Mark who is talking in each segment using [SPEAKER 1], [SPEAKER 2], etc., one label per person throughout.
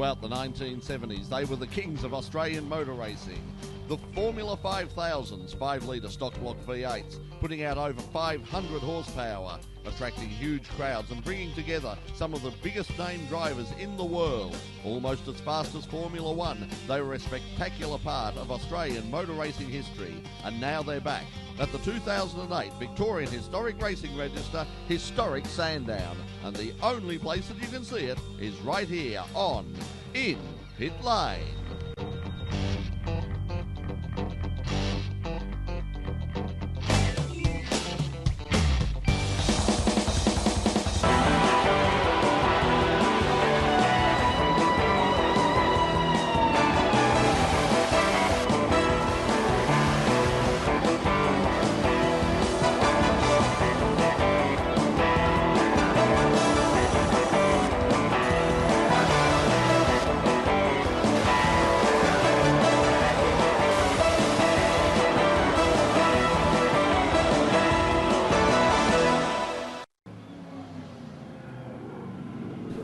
[SPEAKER 1] Throughout the 1970s, they were the kings of Australian motor racing. The Formula 5000's 5-litre stock block V8s, putting out over 500 horsepower, attracting huge crowds and bringing together some of the biggest name drivers in the world. Almost as fast as Formula 1, they were a spectacular part of Australian motor racing history, and now they're back at the 2008 Victorian Historic Racing Register, Historic Sandown. And the only place that you can see it is right here on In Pit Lane.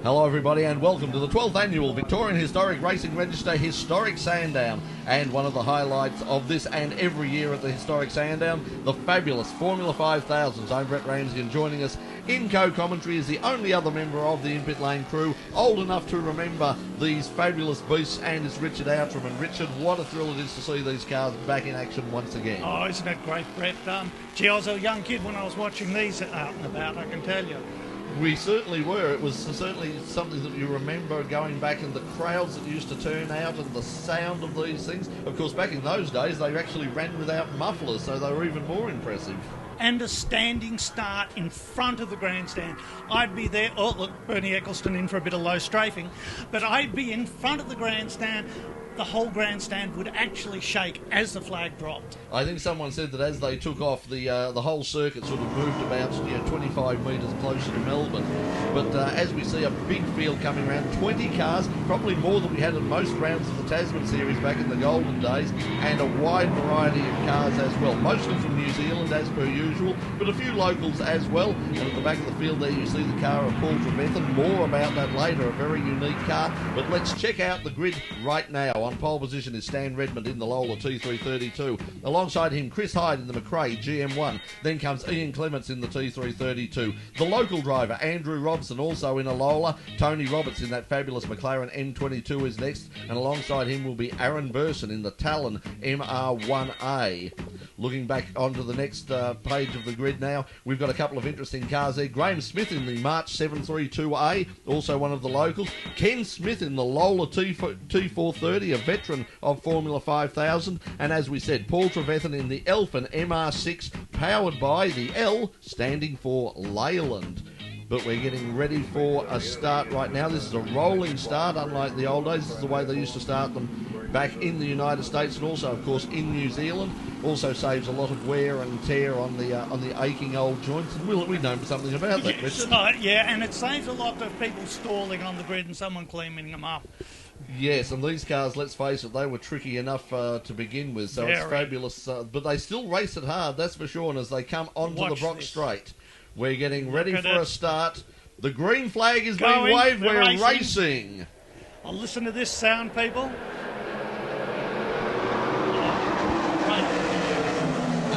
[SPEAKER 1] Hello everybody and welcome to the 12th annual Victorian Historic Racing Register Historic Sandown, and one of the highlights of this and every year at the Historic Sandown, the fabulous Formula 5000s. I'm Brett Ramsey, and joining us in co-commentary is the only other member of the In Pit Lane crew old enough to remember these fabulous beasts, and it's Richard Outram. And Richard, what a thrill it is to see these cars back in action once again.
[SPEAKER 2] Oh, isn't it great, Brett? Gee, I was a young kid when I was watching these out and about, I can tell you.
[SPEAKER 1] We certainly were. It was certainly something that you remember going back, and the crowds that used to turn out and the sound of these things. Of course, back in those days, they actually ran without mufflers, so they were even more impressive.
[SPEAKER 2] And a standing start in front of the grandstand. I'd be there. Oh, look, Bernie Eccleston in for a bit of low strafing. But I'd be in front of the grandstand. The whole grandstand would actually shake as the flag dropped.
[SPEAKER 1] I think someone said that as they took off, the whole circuit sort of moved about 25 metres closer to Melbourne. But as we see a big field coming around, 20 cars, probably more than we had in most rounds of the Tasman series back in the golden days, and a wide variety of cars as well, mostly from New Zealand as per usual, but a few locals as well. And at the back of the field there you see the car of Paul Trevethan. More about that later, a very unique car. But let's check out the grid right now. On pole position is Stan Redmond in the Lola T332. Alongside him, Chris Hyde in the McRae GM1. Then comes Ian Clements in the T332. The local driver, Andrew Robson, also in a Lola. Tony Roberts in that fabulous McLaren M22 is next. And alongside him will be Aaron Burson in the Talon MR1A. Looking back onto the next page of the grid now, we've got a couple of interesting cars there. Graham Smith in the March 732A, also one of the locals. Ken Smith in the Lola T430, a veteran of Formula 5000. And as we said, Paul Trevethan in the Elfin MR6, powered by the L, standing for Leyland. But we're getting ready for a start right now. This is a rolling start, unlike the old days. This is the way they used to start them back in the United States, and also, of course, in New Zealand. Also saves a lot of wear and tear on the aching old joints. And we know something about that, Richard.
[SPEAKER 2] Yeah, and it saves a lot of people stalling on the grid and someone cleaning them up.
[SPEAKER 1] Yes, and these cars, let's face it, they were tricky enough to begin with, so it's fabulous. But they still race it hard, that's for sure. And as they come onto the Brock Straight, we're getting ready for a start. The green flag is being waved. We're racing.
[SPEAKER 2] I'll listen to this sound, people.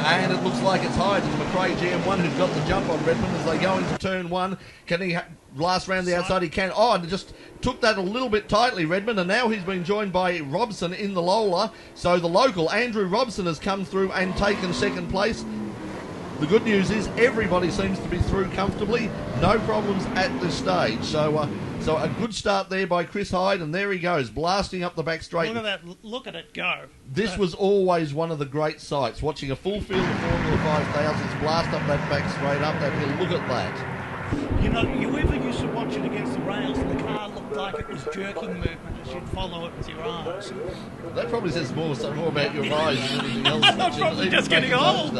[SPEAKER 1] And it looks like it's Hyde in the McRae GM1 who's got the jump on Redmond as they go into turn one. Can he last round the outside? He can. Oh, and just took that a little bit tightly, Redmond, and now he's been joined by Robson in the Lola. So the local, Andrew Robson, has come through and taken second place. The good news is everybody seems to be through comfortably. No problems at this stage. So a good start there by Chris Hyde, and there he goes, blasting up the back straight.
[SPEAKER 2] Look at that, look at it go.
[SPEAKER 1] This was always one of the great sights, watching a full field of Formula 5000s blast up that back straight up that hill. Look at that.
[SPEAKER 2] You know, you ever used to watch it against the rails and the car looked like it was jerking movement as you'd follow it with your eyes.
[SPEAKER 1] That probably says more about your eyes than anything else.
[SPEAKER 2] I'm probably just getting old.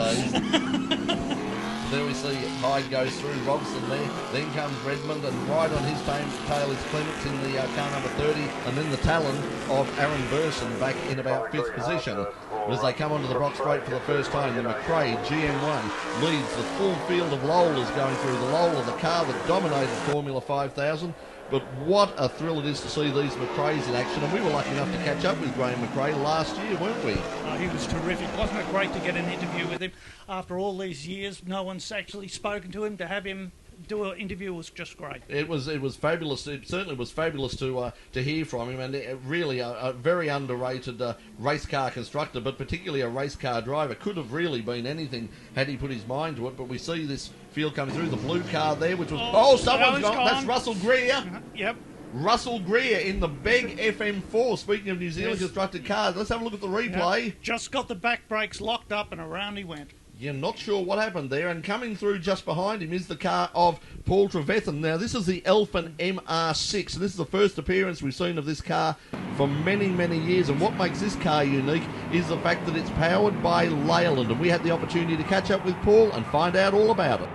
[SPEAKER 1] There we see Hyde goes through, Robson there, then comes Redmond, and right on his tail is Clements in the car number 30, and then the Talon of Aaron Burson back in about 5th position. But as they come onto the Brock Straight for the first time, the McRae GM1 leads the full field of Lolas going through. The Lola, the car that dominated Formula 5000, but what a thrill it is to see these McRaes in action. And we were lucky enough to catch up with Graham McRae last year, weren't we?
[SPEAKER 2] Oh, he was terrific. Wasn't it great to get an interview with him after all these years? No one's actually spoken to him. To have him do an interview was just great.
[SPEAKER 1] It was fabulous. It certainly was fabulous to hear from him, and really a very underrated race car constructor, but particularly a race car driver. Could have really been anything had he put his mind to it. But we see this field coming through. The blue car there, which was someone's gone. That's Russell Greer.
[SPEAKER 2] Yep.
[SPEAKER 1] Russell Greer in the Beg FM4. Speaking of New Zealand constructed cars, let's have a look at the replay.
[SPEAKER 2] Yep. Just got the back brakes locked up and around he went.
[SPEAKER 1] Yeah, not sure what happened there. And coming through just behind him is the car of Paul Trevethan. Now, this is the Elfin MR6, and this is the first appearance we've seen of this car for many, many years. And what makes this car unique is the fact that it's powered by Leyland. And we had the opportunity to catch up with Paul and find out all about it.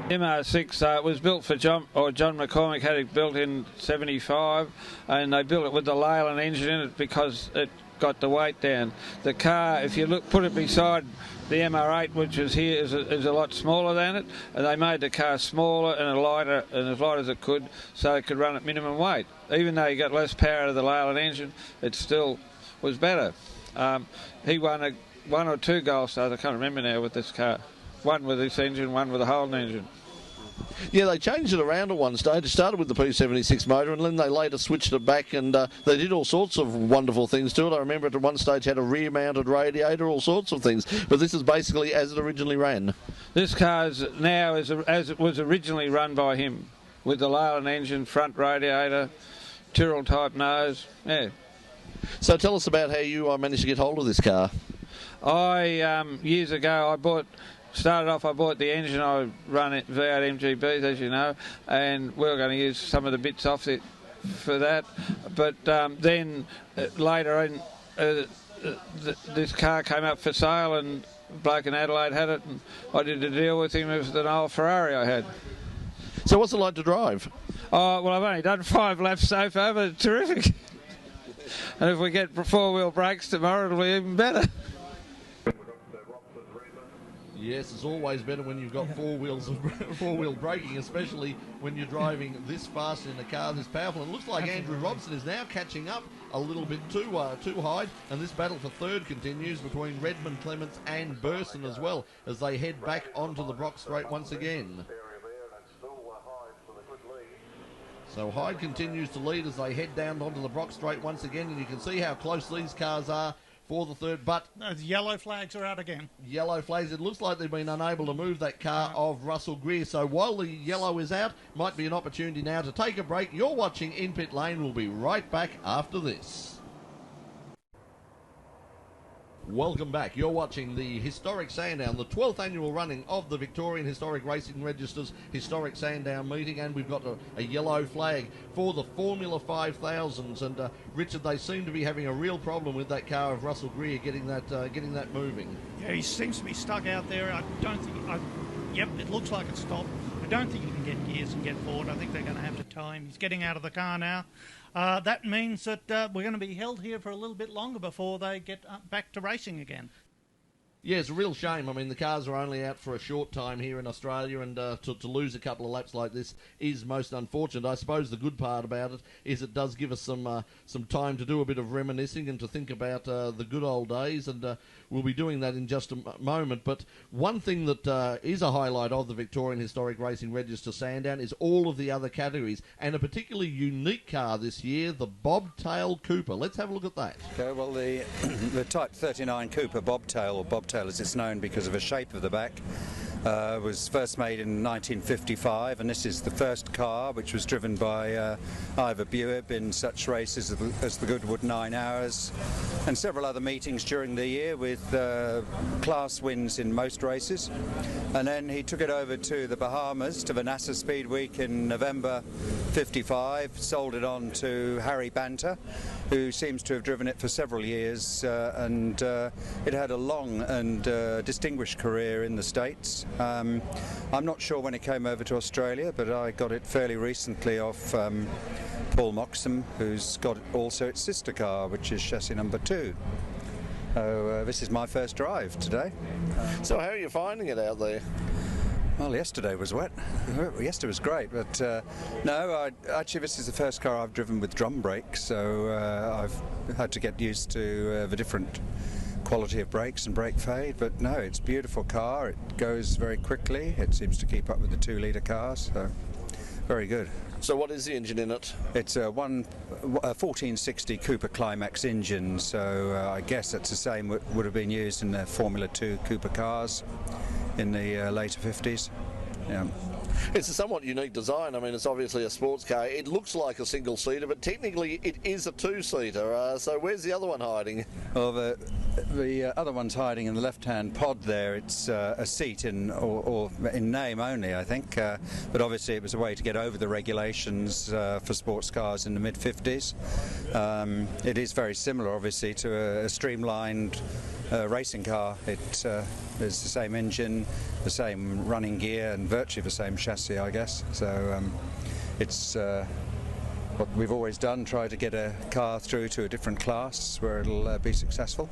[SPEAKER 3] MR6 was built for John McCormick, had it built in 75, and they built it with the Leyland engine in it because it got the weight down. The car, if you put it beside the MR8, which is here, is a lot smaller than it, and they made the car smaller and lighter and as light as it could, so it could run at minimum weight. Even though you got less power out of the Leyland engine, it still was better. He won one or two gold stars, I can't remember now, with this car. One with this engine, one with a Holden engine.
[SPEAKER 1] Yeah, they changed it around at one stage. It started with the P76 motor, and then they later switched it back, and they did all sorts of wonderful things to it. I remember it at one stage had a rear-mounted radiator, all sorts of things. But this is basically as it originally ran.
[SPEAKER 3] This car is now as it was originally run by him, with the Leyland engine, front radiator, Tyrrell-type nose. Yeah.
[SPEAKER 1] So tell us about how you managed to get hold of this car.
[SPEAKER 3] Years ago, I bought the engine. I run it V8 MGBs, as you know, and we were going to use some of the bits off it for that. But then later on, this car came up for sale, and a bloke in Adelaide had it, and I did a deal with him. It was an old Ferrari I had.
[SPEAKER 1] So what's it like to drive?
[SPEAKER 3] Oh, well, I've only done 5 laps so far, but it's terrific. And if we get 4-wheel brakes tomorrow, it'll be even better.
[SPEAKER 1] Yes, it's always better when you've got four-wheel braking, especially when you're driving this fast in a car this powerful. And it looks like Andrew Robson is now catching up a little bit too high, and this battle for third continues between Redmond, Clements and Burson as well as they head back onto the Brock Straight once again. So Hyde continues to lead as they head down onto the Brock Straight once again, and you can see how close these cars are for the third, but
[SPEAKER 2] the yellow flags are out again.
[SPEAKER 1] Yellow flags. It looks like they've been unable to move that car of Russell Greer. So while the yellow is out, might be an opportunity now to take a break. You're watching In Pit Lane. We'll be right back after this. Welcome back. You're watching the Historic Sandown, the 12th annual running of the Victorian Historic Racing Register's Historic Sandown meeting, and we've got a yellow flag for the Formula 5000s. And Richard, they seem to be having a real problem with that car of Russell Greer getting that moving.
[SPEAKER 2] Yeah, he seems to be stuck out there. I don't think. Yep, it looks like it's stopped. I don't think he can get gears and get forward. I think they're going to have to tow him. He's getting out of the car now. That means that we're going to be held here for a little bit longer before they get back to racing again.
[SPEAKER 1] Yeah, it's a real shame. I mean, the cars are only out for a short time here in Australia, and to lose a couple of laps like this is most unfortunate. I suppose the good part about it is it does give us some time to do a bit of reminiscing and to think about the good old days, and we'll be doing that in just a moment. But one thing that is a highlight of the Victorian Historic Racing Register Sandown is all of the other categories, and a particularly unique car this year, the Bobtail Cooper. Let's have a look at that.
[SPEAKER 4] Okay, well, the Type 39 Cooper Bobtail, or Bobtail as it's known because of the shape of the back, was first made in 1955, and this is the first car which was driven by Ivor Bueb in such races as the Goodwood 9 Hours and several other meetings during the year with class wins in most races. And then he took it over to the Bahamas, to the NASA Speed Week in November 55, sold it on to Harry Banter, who seems to have driven it for several years, and it had a long and distinguished career in the States. I'm not sure when it came over to Australia, but I got it fairly recently off Paul Moxham, who's got also its sister car, which is chassis number 2. So this is my first drive today.
[SPEAKER 1] So how are you finding it out there?
[SPEAKER 4] Well, yesterday was wet. Yesterday was great, but no, actually this is the first car I've driven with drum brakes, so I've had to get used to the different quality of brakes and brake fade, but no, it's a beautiful car. It goes very quickly. It seems to keep up with the 2-litre cars, so very good.
[SPEAKER 1] So what is the engine in it?
[SPEAKER 4] It's a 1460 Cooper Climax engine, so I guess that's the same would have been used in the Formula 2 Cooper cars in the later 50s. Yeah.
[SPEAKER 1] It's a somewhat unique design. I mean, it's obviously a sports car. It looks like a single-seater, but technically it is a two-seater. So where's the other one hiding?
[SPEAKER 4] Well, the other one's hiding in the left-hand pod there. It's a seat or in name only, I think. But obviously it was a way to get over the regulations for sports cars in the mid-50s. It is very similar, obviously, to a streamlined racing car. It's the same engine, the same running gear, and virtually the same chassis, I guess. So it's what we've always done, try to get a car through to a different class where it'll be successful.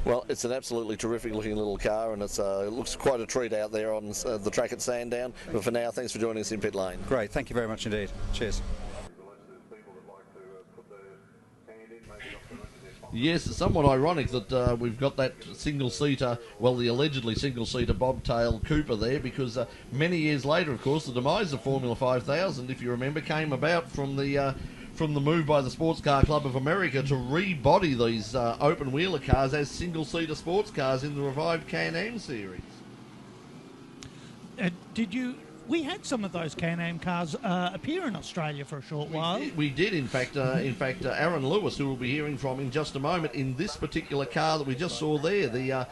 [SPEAKER 1] Well, it's an absolutely terrific looking little car, and it looks quite a treat out there on the track at Sandown. But for now, thanks for joining us in pit lane.
[SPEAKER 4] Great, thank you very much indeed. Cheers.
[SPEAKER 1] Yes, it's somewhat ironic that we've got that single-seater, well, the allegedly single-seater bobtail Cooper there, because many years later, of course, the demise of Formula 5000, if you remember, came about from the move by the Sports Car Club of America to rebody these open-wheeler cars as single-seater sports cars in the revived Can-Am series.
[SPEAKER 2] We had some of those Can-Am cars appear in Australia for a short while.
[SPEAKER 1] We did, in fact, Aaron Lewis, who we'll be hearing from in just a moment, in this particular car that we just saw there, the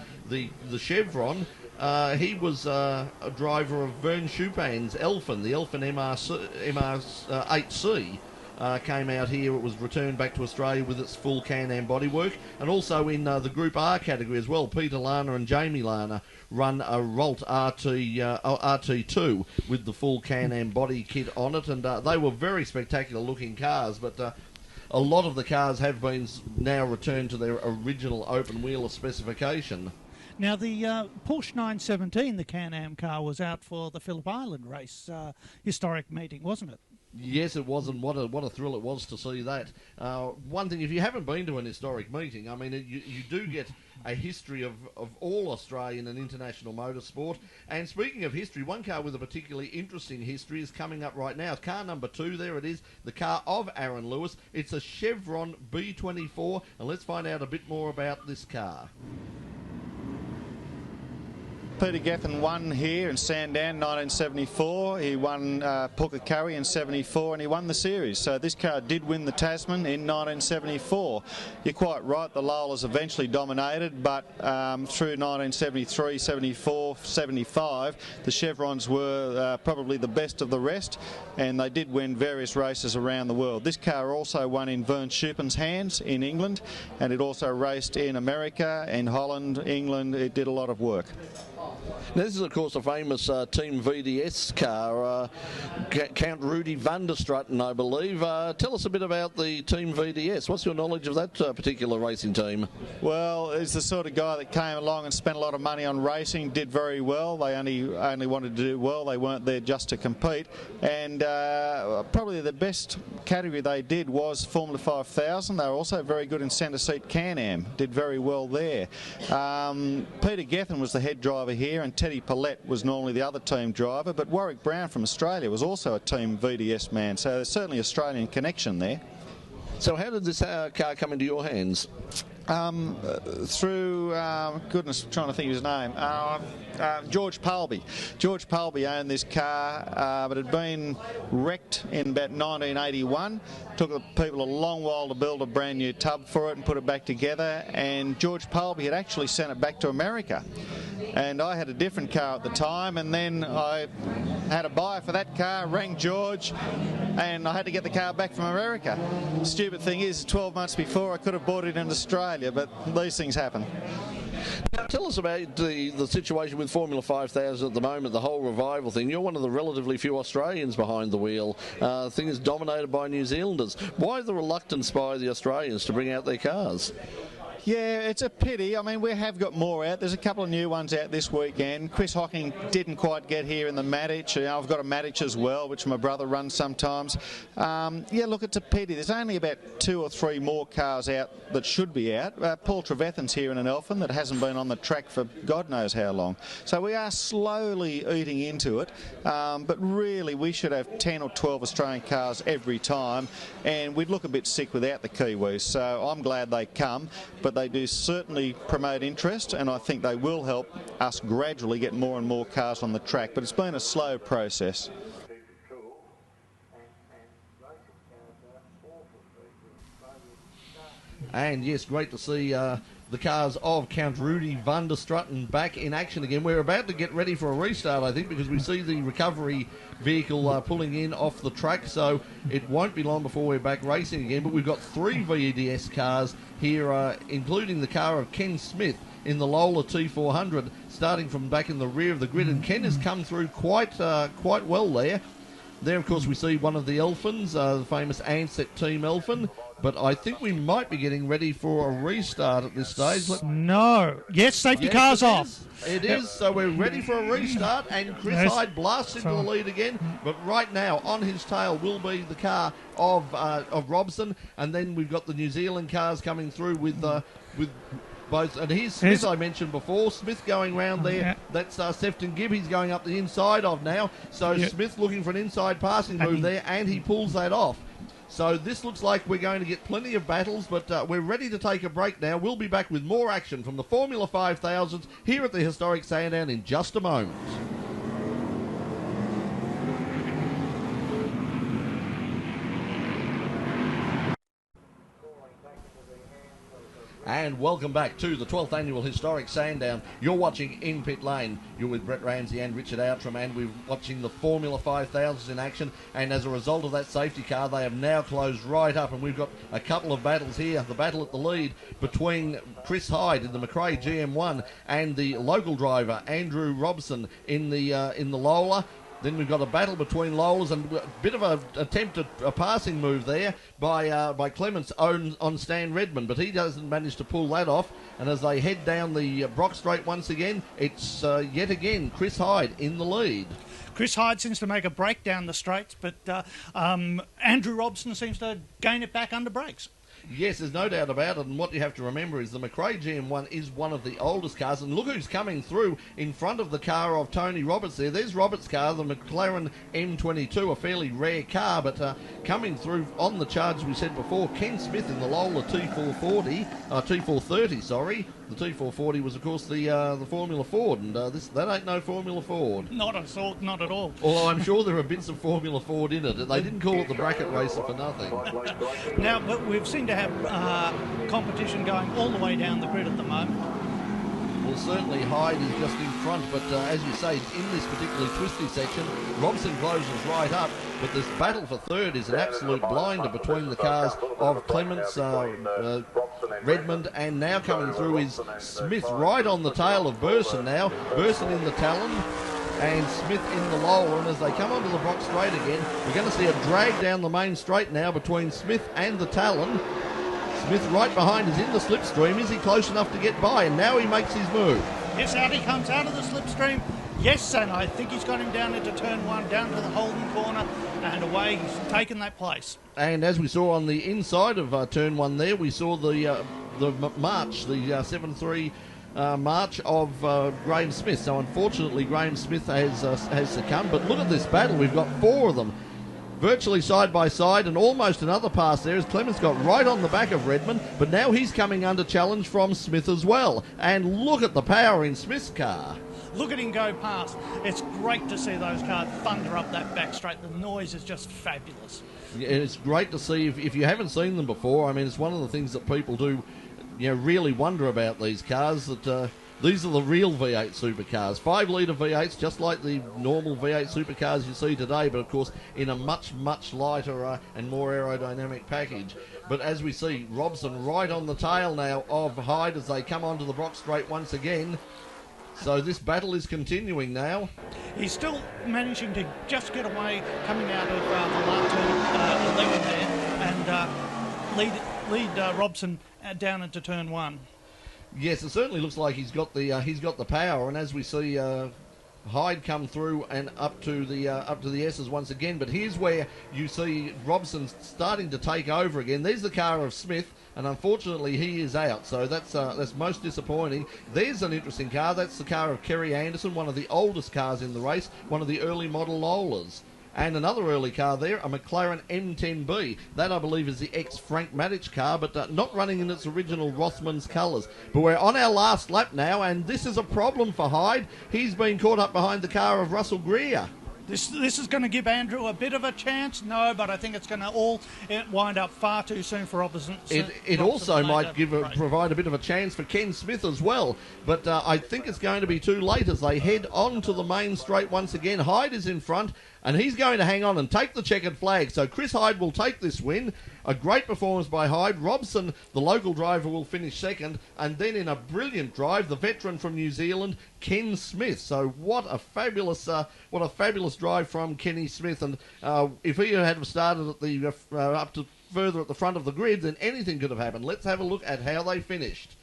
[SPEAKER 1] Chevron. He was a driver of Vern Chupin's Elfin, the Elfin MR8C. Came out here. It was returned back to Australia with its full Can-Am bodywork, and also in the Group R category as well. Peter Lana and Jamie Lana run a Rolt RT2 with the full Can-Am body kit on it, and they were very spectacular looking cars, but a lot of the cars have been now returned to their original open wheeler specification.
[SPEAKER 2] Now, the Porsche 917, the Can-Am car, was out for the Phillip Island race historic meeting, wasn't it?
[SPEAKER 1] Yes, it was, and what a thrill it was to see that. One thing, if you haven't been to an historic meeting, I mean, you do get a history of all Australian and international motorsport. And speaking of history, one car with a particularly interesting history is coming up right now. Car number 2, there it is, the car of Aaron Lewis. It's a Chevron B24, and let's find out a bit more about this car.
[SPEAKER 5] Peter Gethin won here in Sandown 1974. He won Pukekohe in 74, and he won the series. So this car did win the Tasman in 1974. You're quite right, the Lolas eventually dominated, but through 1973, 74, 75, the Chevrons were probably the best of the rest, and they did win various races around the world. This car also won in Vern Chupin's hands in England, and it also raced in America, in Holland, England. It did a lot of work.
[SPEAKER 1] Now, this is, of course, a famous Team VDS car, Count Rudy van der Straten, I believe. Tell us a bit about the Team VDS. What's your knowledge of that particular racing team?
[SPEAKER 5] Well, he's the sort of guy that came along and spent a lot of money on racing, did very well. They only wanted to do well. They weren't there just to compete. And probably the best category they did was Formula 5000. They were also very good in centre seat Can-Am, did very well there. Peter Gethin was the head driver here, and Teddy Paulette was normally the other team driver, but Warwick Brown from Australia was also a Team VDS man, so there's certainly Australian connection there.
[SPEAKER 1] So how did this car come into your hands?
[SPEAKER 5] Through, goodness, I'm trying to think of his name, George Palby. George Palby owned this car, but it had been wrecked in about 1981. Took the people a long while to build a brand new tub for it and put it back together, and George Palby had actually sent it back to America. And I had a different car at the time, and then I had a buyer for that car, rang George, and I had to get the car back from America. The stupid thing is, 12 months before I could have bought it in Australia, but these things happen.
[SPEAKER 1] Now, tell us about the situation with Formula 5000 at the moment, the whole revival thing. You're one of the relatively few Australians behind the wheel. Thing is dominated by New Zealanders. Why the reluctance by the Australians to bring out their cars?
[SPEAKER 5] Yeah, it's a pity. I mean, we have got more out. There's a couple of new ones out this weekend. Chris Hocking didn't quite get here in the Matic. I've got a Matic as well, which my brother runs sometimes. Yeah, look, it's a pity. There's only about 2 or 3 more cars out that should be out. Paul Trevethan's here in an Elfin that hasn't been on the track for God knows how long. So we are slowly eating into it. But really, we should have 10 or 12 Australian cars every time, and we'd look a bit sick without the Kiwis. So I'm glad they come, but they do certainly promote interest, and I think they will help us gradually get more and more cars on the track, but it's been a slow process.
[SPEAKER 1] And yes, great to see the cars of Count Rudy van der Strutten back in action again. We're about to get ready for a restart, I think, because we see the recovery vehicle pulling in off the track, so it won't be long before we're back racing again. But we've got 3 VEDS cars here, including the car of Ken Smith in the Lola T400, starting from back in the rear of the grid, and Ken has come through quite well there. There, of course, we see one of the Elfins, the famous Ansett Team Elfin, but I think we might be getting ready for a restart at this stage.
[SPEAKER 2] No. Yes, safety car's off.
[SPEAKER 1] It is, so we're ready for a restart, and Chris Hyde blasts into the lead again, but right now on his tail will be the car of Robson, and then we've got the New Zealand cars coming through with both, and here's Smith, I mentioned before. Smith going round there. Yeah. That's Sefton Gibb. He's going up the inside of now. So Smith looking for an inside passing move there, and he pulls that off. So this looks like we're going to get plenty of battles, but we're ready to take a break now. We'll be back with more action from the Formula 5000 here at the Historic Sandown in just a moment. And welcome back to the 12th Annual Historic Sandown. You're watching In Pit Lane. You're with Brett Ramsey and Richard Outram, and we're watching the Formula 5000 in action. And as a result of that safety car, they have now closed right up, and we've got a couple of battles here. The battle at the lead between Chris Hyde in the McRae GM1 and the local driver Andrew Robson in the Lola. Then we've got a battle between Lolas and a bit of an attempt at a passing move there by Clements on Stan Redmond, but he doesn't manage to pull that off. And as they head down the Brock Straight once again, it's yet again Chris Hyde in the lead.
[SPEAKER 2] Chris Hyde seems to make a break down the straights, but Andrew Robson seems to gain it back under brakes.
[SPEAKER 1] Yes, there's no doubt about it, and what you have to remember is the McRae GM1 is one of the oldest cars, and look who's coming through in front of the car of Tony Roberts there. There's Roberts' car, the McLaren M22, a fairly rare car, but coming through on the charge we said before, Ken Smith in the Lola T430, sorry. The T440 was, of course, the Formula Ford, and that ain't no Formula Ford.
[SPEAKER 2] Not at all.
[SPEAKER 1] Although I'm sure there are bits of Formula Ford in it. They didn't call it the bracket racer for nothing.
[SPEAKER 2] Now, but we've seemed to have competition going all the way down the grid at the moment.
[SPEAKER 1] Well, certainly Hyde is just in front, but as you say, in this particularly twisty section, Robson closes right up, but this battle for third is an absolute blinder between the cars of Clements, Redmond, and now coming through is Smith right on the tail of Burson now. Burson in the Talon and Smith in the Lola, and as they come onto the Brock Straight again, we're going to see a drag down the main straight now between Smith and the Talon. Smith right behind is in the slipstream. Is he close enough to get by? And now he makes his move.
[SPEAKER 2] Yes, out he comes out of the slipstream. Yes, and I think he's got him down into turn one, down to the Holden corner, and away he's taken that place.
[SPEAKER 1] And as we saw on the inside of turn one there, we saw the march, the 7-3 march of Graham Smith. So unfortunately, Graham Smith has succumbed. But look at this battle. We've got 4 of them virtually side by side, and almost another pass there as Clements got right on the back of Redmond, but now he's coming under challenge from Smith as well. And look at the power in Smith's car.
[SPEAKER 2] Look at him go past. It's great to see those cars thunder up that back straight. The noise is just fabulous.
[SPEAKER 1] Yeah, it's great to see. If you haven't seen them before, I mean, it's one of the things that people do, really wonder about these cars, that these are the real V8 supercars. 5-litre V8s, just like the normal V8 supercars you see today, but of course in a much, much lighter and more aerodynamic package. But as we see, Robson right on the tail now of Hyde as they come onto the Brock Straight once again. So this battle is continuing now.
[SPEAKER 2] He's still managing to just get away, coming out of the last turn 11 there, and lead Robson down into turn one.
[SPEAKER 1] Yes, it certainly looks like he's got the power, and as we see Hyde come through and up to the S's once again. But here's where you see Robson starting to take over again. There's the car of Smith, and unfortunately he is out, so that's most disappointing. There's an interesting car. That's the car of Kerry Anderson, one of the oldest cars in the race, one of the early model Lolas. And another early car there, a McLaren M10B. That, I believe, is the ex-Frank Maddich car, but not running in its original Rothmans colours. But we're on our last lap now, and this is a problem for Hyde. He's been caught up behind the car of Russell Greer.
[SPEAKER 2] This is going to give Andrew a bit of a chance, no, but I think it's going to all wind up far too soon for Robson.
[SPEAKER 1] It also might provide a bit of a chance for Ken Smith as well, but I think it's going to be too late as they head on to the main straight once again. Hyde is in front, and he's going to hang on and take the checkered flag. So Chris Hyde will take this win. A great performance by Hyde. Robson, the local driver, will finish second, and then in a brilliant drive, the veteran from New Zealand, Ken Smith. So what a fabulous drive from Kenny Smith. And if he had started at the up to further at the front of the grid, then anything could have happened. Let's have a look at how they finished.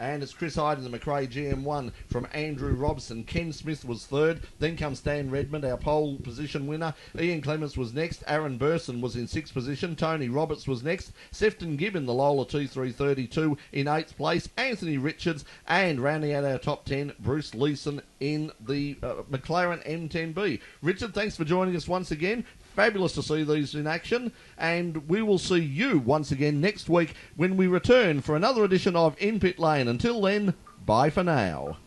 [SPEAKER 1] And it's Chris Hyde in the McRae GM1 from Andrew Robson. Ken Smith was third. Then comes Stan Redmond, our pole position winner. Ian Clements was next. Aaron Burson was in sixth position. Tony Roberts was next. Sefton Gibbon, the Lola T332, in eighth place. Anthony Richards, and rounding out our top 10, Bruce Leeson in the McLaren M10B. Richard, thanks for joining us once again. Fabulous to see these in action, and we will see you once again next week when we return for another edition of In Pit Lane. Until then, bye for now.